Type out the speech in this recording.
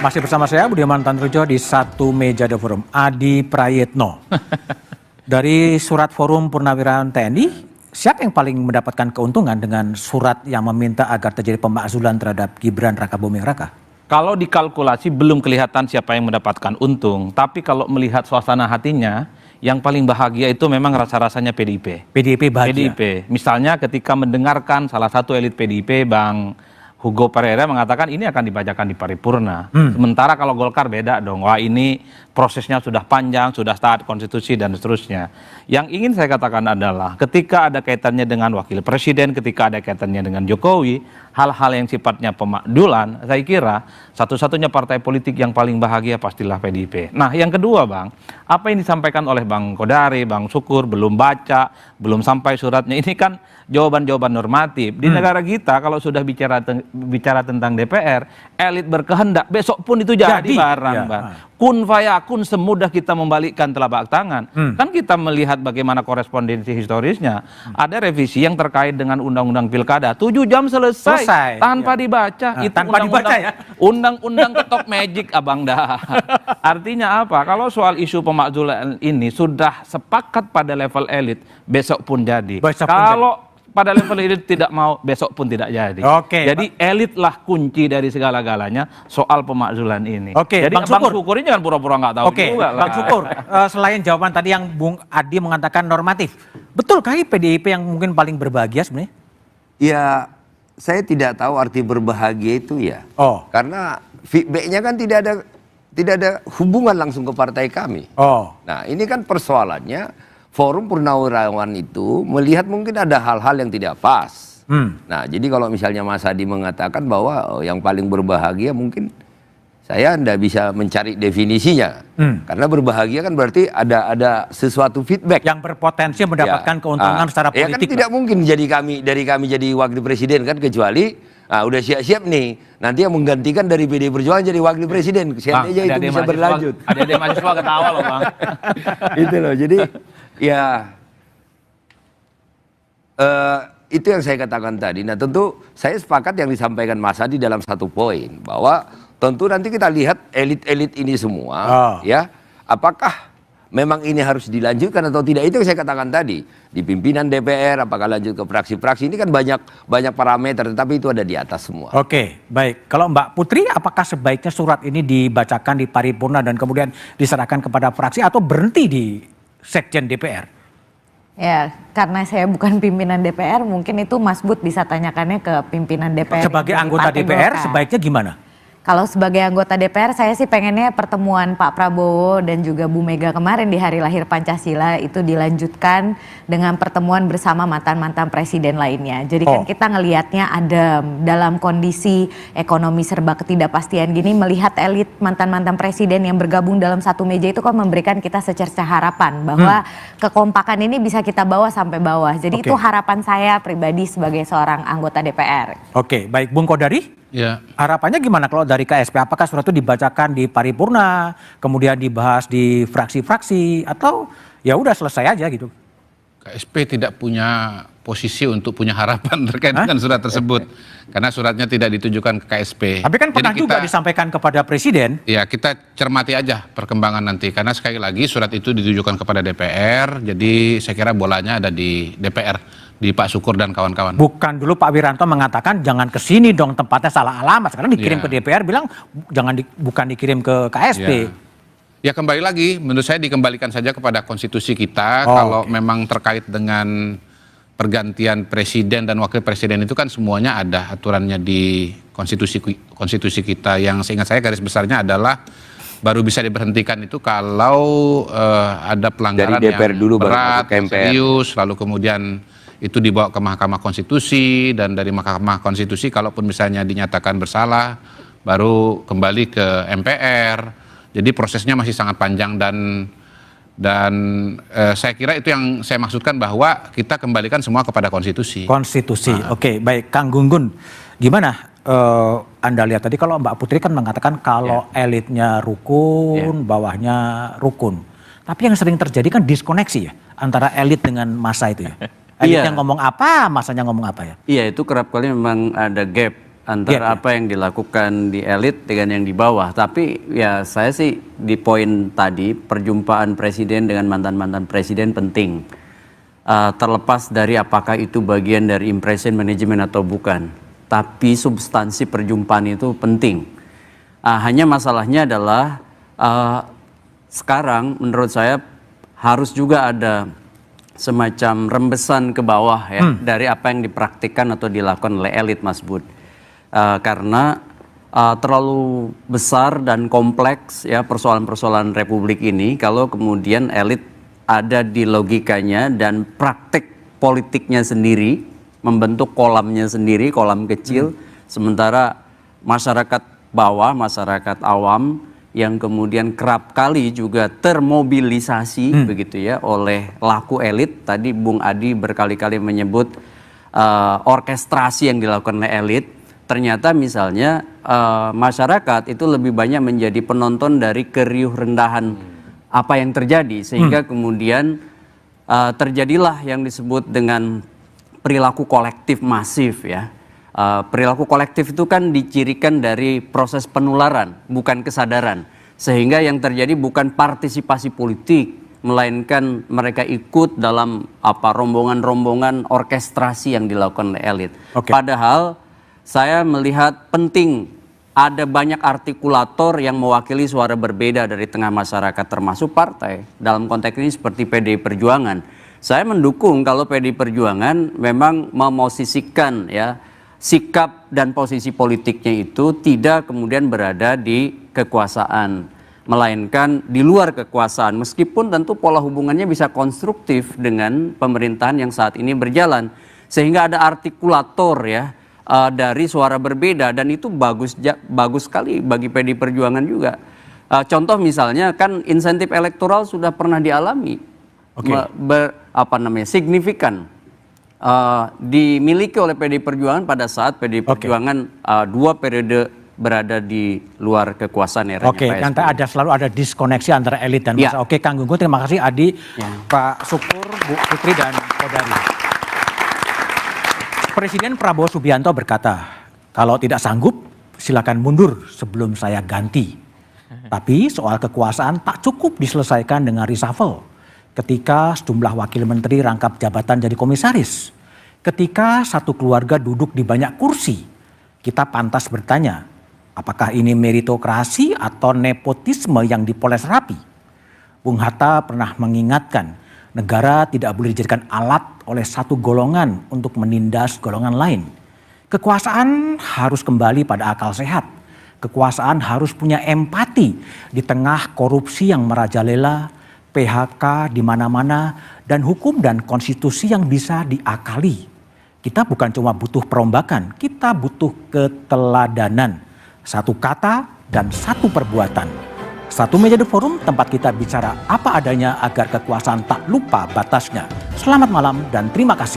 Masih bersama saya Budiman Tanrujo di Satu Meja The Forum. Adi Prayitno. Dari surat Forum Purnawirawan TNI, siapa yang paling mendapatkan keuntungan dengan surat yang meminta agar terjadi pemakzulan terhadap Gibran Rakabuming Raka? Kalau dikalkulasi belum kelihatan siapa yang mendapatkan untung, tapi kalau melihat suasana hatinya, yang paling bahagia itu memang rasa-rasanya PDIP. PDIP bahagia? PDIP. Misalnya ketika mendengarkan salah satu elit PDIP, Bang Hugo Pereira mengatakan ini akan dibacakan di paripurna. Sementara kalau Golkar beda dong. Wah, ini prosesnya sudah panjang, sudah taat konstitusi dan seterusnya. Yang ingin saya katakan adalah ketika ada kaitannya dengan wakil presiden, ketika ada kaitannya dengan Jokowi, hal-hal yang sifatnya pemakzulan, saya kira satu-satunya partai politik yang paling bahagia pastilah PDIP. Nah, yang kedua, Bang, apa yang disampaikan oleh Bang Kodari, Bang Sukur, belum baca, belum sampai suratnya, ini kan jawaban-jawaban normatif. Di negara kita kalau sudah bicara tentang DPR, elit berkehendak, besok pun itu jadi barang, ya. Bang. Kun fayakun, semudah kita membalikkan telapak tangan. Kan kita melihat bagaimana korespondensi historisnya. Ada revisi yang terkait dengan undang-undang pilkada, 7 jam selesai. Tanpa dibaca. Itu tanpa dibaca ya. Undang-undang ketok magic, Abang dah. Artinya apa? Kalau soal isu pemakzulan ini sudah sepakat pada level elit, besok pun jadi. Kalau pada level elit tidak mau, besok pun tidak jadi. Jadi elitlah kunci dari segala-galanya soal pemakzulan ini. Jadi Bang Sukur ini jangan pura-pura nggak tahu juga lah. Bang Sukur, selain jawaban tadi yang Bung Adi mengatakan normatif, betulkah PDIP yang mungkin paling berbahagia sebenarnya? Ya, saya tidak tahu arti berbahagia itu ya. Karena feedbacknya kan tidak ada hubungan langsung ke partai kami. Nah, ini kan persoalannya. Forum Purnawirawan itu melihat mungkin ada hal-hal yang tidak pas. Nah, jadi kalau misalnya Mas Adi mengatakan bahwa yang paling berbahagia, mungkin saya tidak bisa mencari definisinya. Karena berbahagia kan berarti ada sesuatu feedback yang berpotensi mendapatkan keuntungan secara politik. Ya kan tidak mungkin dari kami jadi wakil presiden kan, kecuali udah siap-siap nih. Nanti yang menggantikan dari PD Perjuangan jadi wakil presiden. Seandainya itu bisa berlanjut. Ada mahasiswa ketawa loh, Bang. Itu loh. Jadi ya, itu yang saya katakan tadi. Nah, tentu saya sepakat yang disampaikan Mas Adi dalam satu poin, bahwa tentu nanti kita lihat elit-elit ini semua, ya, apakah memang ini harus dilanjutkan atau tidak. Itu yang saya katakan tadi, di pimpinan DPR, apakah lanjut ke fraksi-fraksi, ini kan banyak parameter, tetapi itu ada di atas semua. Oke, baik. Kalau Mbak Putri, apakah sebaiknya surat ini dibacakan di paripurna dan kemudian diserahkan kepada fraksi atau berhenti di Sekjen DPR? Ya, karena saya bukan pimpinan DPR, mungkin itu Mas Bud bisa tanyakannya ke pimpinan DPR. Sebagai anggota DPR, sebaiknya gimana? Kalau sebagai anggota DPR, saya sih pengennya pertemuan Pak Prabowo dan juga Bu Mega kemarin di hari lahir Pancasila itu dilanjutkan dengan pertemuan bersama mantan-mantan presiden lainnya. Jadi kan kita ngelihatnya adem dalam kondisi ekonomi serba ketidakpastian gini, melihat elit mantan-mantan presiden yang bergabung dalam satu meja itu kan memberikan kita secerca harapan bahwa kekompakan ini bisa kita bawa sampai bawah. Jadi itu harapan saya pribadi sebagai seorang anggota DPR. Oke, baik. Bung Kodari? Ya. Harapannya gimana kalau dari KSP? Apakah surat itu dibacakan di paripurna, kemudian dibahas di fraksi-fraksi, atau ya udah selesai aja gitu? KSP tidak punya posisi untuk punya harapan terkait dengan surat tersebut, karena suratnya tidak ditujukan ke KSP. Tapi kan pernah juga disampaikan kepada Presiden. Ya, kita cermati aja perkembangan nanti, karena sekali lagi surat itu ditujukan kepada DPR, jadi saya kira bolanya ada di DPR. Di Pak Sukur dan kawan-kawan. Bukan dulu Pak Wiranto mengatakan jangan ke sini dong, tempatnya salah alamat. Sekarang dikirim ke DPR, bilang bukan dikirim ke KSP. Ya kembali lagi, menurut saya dikembalikan saja kepada konstitusi kita. Kalau memang terkait dengan pergantian presiden dan wakil presiden itu kan semuanya ada aturannya di konstitusi kita. Yang seingat saya garis besarnya adalah baru bisa diberhentikan itu kalau ada pelanggaran dari DPR yang dulu, berat, serius, lalu kemudian itu dibawa ke Mahkamah Konstitusi, dan dari Mahkamah Konstitusi kalaupun misalnya dinyatakan bersalah baru kembali ke MPR. Jadi prosesnya masih sangat panjang, dan saya kira itu yang saya maksudkan, bahwa kita kembalikan semua kepada konstitusi. Oke, baik. Kang Gunggun, gimana Anda lihat tadi kalau Mbak Putri kan mengatakan kalau elitnya rukun, bawahnya rukun. Tapi yang sering terjadi kan diskoneksi ya antara elit dengan massa itu ya. Elitnya ngomong apa, masanya ngomong apa ya? Iya, itu kerap kali memang ada gap antara apa yang dilakukan di elit dengan yang di bawah. Tapi ya saya sih di poin tadi, perjumpaan presiden dengan mantan-mantan presiden penting. Terlepas dari apakah itu bagian dari impression management atau bukan. Tapi substansi perjumpaan itu penting. Hanya masalahnya adalah sekarang menurut saya harus juga ada semacam rembesan ke bawah ya dari apa yang dipraktikkan atau dilakukan oleh elit, Mas Bud. Karena terlalu besar dan kompleks ya persoalan-persoalan Republik ini kalau kemudian elit ada di logikanya dan praktik politiknya sendiri, membentuk kolamnya sendiri, kolam kecil, sementara masyarakat bawah, masyarakat awam yang kemudian kerap kali juga termobilisasi begitu ya oleh laku elit. Tadi Bung Adi berkali-kali menyebut orkestrasi yang dilakukan oleh elit. Ternyata misalnya masyarakat itu lebih banyak menjadi penonton dari keriuh rendahan apa yang terjadi, sehingga kemudian terjadilah yang disebut dengan perilaku kolektif masif ya. Perilaku kolektif itu kan dicirikan dari proses penularan, bukan kesadaran. Sehingga yang terjadi bukan partisipasi politik, melainkan mereka ikut dalam rombongan-rombongan orkestrasi yang dilakukan oleh elit. Padahal saya melihat penting ada banyak artikulator yang mewakili suara berbeda dari tengah masyarakat termasuk partai. Dalam konteks ini seperti PDI Perjuangan. Saya mendukung kalau PDI Perjuangan memang memosisikan ya sikap dan posisi politiknya itu tidak kemudian berada di kekuasaan, melainkan di luar kekuasaan. Meskipun tentu pola hubungannya bisa konstruktif dengan pemerintahan yang saat ini berjalan. Sehingga ada artikulator ya dari suara berbeda, dan itu bagus sekali bagi PDI Perjuangan juga. Contoh misalnya kan insentif elektoral sudah pernah dialami, signifikan. Dimiliki oleh PDI Perjuangan pada saat PDI Perjuangan 2 periode berada di luar kekuasaan eranya Pak SBY. Nanti selalu ada diskoneksi antara elit dan masa. Kang Gunggun, terima kasih Adi, Pak Sukur, Bu Fitri dan Kodari. Presiden Prabowo Subianto berkata, kalau tidak sanggup silakan mundur sebelum saya ganti. Tapi soal kekuasaan tak cukup diselesaikan dengan reshuffle. Ketika sejumlah wakil menteri rangkap jabatan jadi komisaris. Ketika satu keluarga duduk di banyak kursi, kita pantas bertanya, apakah ini meritokrasi atau nepotisme yang dipoles rapi? Bung Hatta pernah mengingatkan, negara tidak boleh dijadikan alat oleh satu golongan untuk menindas golongan lain. Kekuasaan harus kembali pada akal sehat. Kekuasaan harus punya empati di tengah korupsi yang merajalela, PHK di mana-mana, dan hukum dan konstitusi yang bisa diakali. Kita bukan cuma butuh perombakan, kita butuh keteladanan. Satu kata dan satu perbuatan. Satu Meja The Forum, tempat kita bicara apa adanya agar kekuasaan tak lupa batasnya. Selamat malam dan terima kasih.